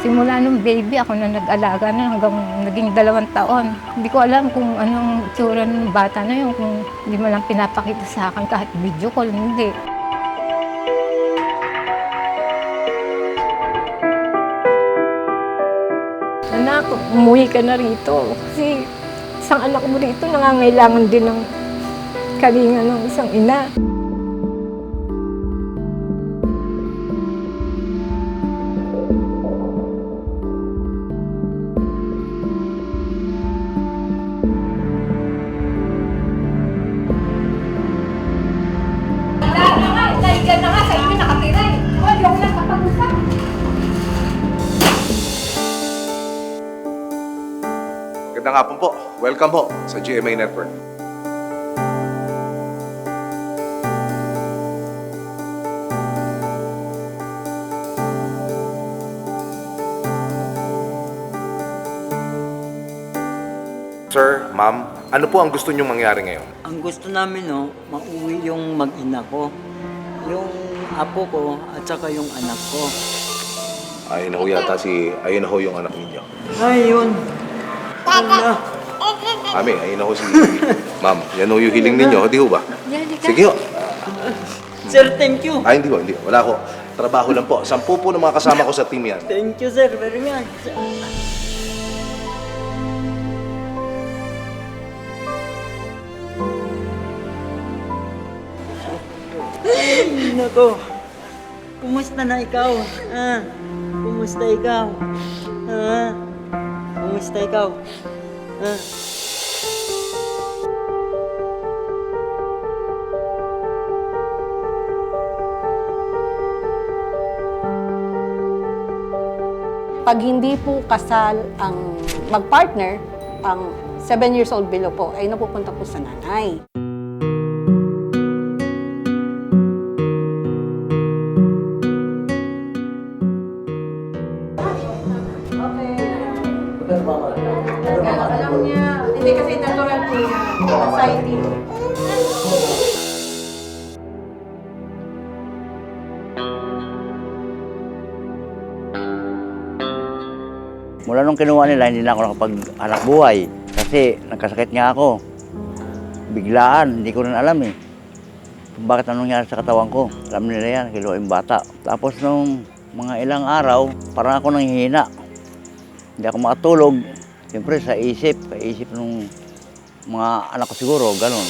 Simula nung baby, ako na nag-alaga na hanggang naging 2 taon. Hindi ko alam kung anong itsura ng bata na yun, kung hindi mo lang pinapakita sa akin kahit video call, hindi. Anak, umuwi ka na rito. Kasi isang anak mo rito nangangailangan din ng kalinga ng isang ina. Diyan na nga, sa inyo nakatira eh. Huwag yung lang kapag-usap. Magandang hapon po. Welcome po sa GMA Network. Sir, ma'am, ano po ang gusto niyong mangyari ngayon? Ang gusto namin, no, mauwi yung mag-ina ko, yung apo ko, at saka yung anak ko. Ayun na ho yata ayun na ho yung anak ninyo. Ayun. Una. Mami, ayun na ho si ma'am. Yan ho yung hiling ninyo, di ho ba? Sige ho. Sir, thank you. Ay, hindi ho, hindi ho. Wala ho. Trabaho lang po. 10 po ng mga kasama ko sa team yan. Thank you, sir, very much. Ay, nako. Kumusta na ikaw? Ah, kumusta ikaw? Ah, kumusta ikaw? Ah. Pag hindi po kasal ang mag-partner, ang 7 years old below po ay napupunta po sa nanay. Alam niya, hindi kasi natural po niya, society. Mula nung kinuha nila, hindi na ako nakapag-anak buhay. Kasi nagkasakit nga ako. Biglaan, hindi ko rin alam eh. Kung bakit anong nangyari sa katawan ko. Alam nila yan, kinuha yung bata. Tapos nung mga ilang araw, parang ako nanghihina. Hindi ako makatulog. Siyempre sa kaisip nung mga anak ko siguro, ganun.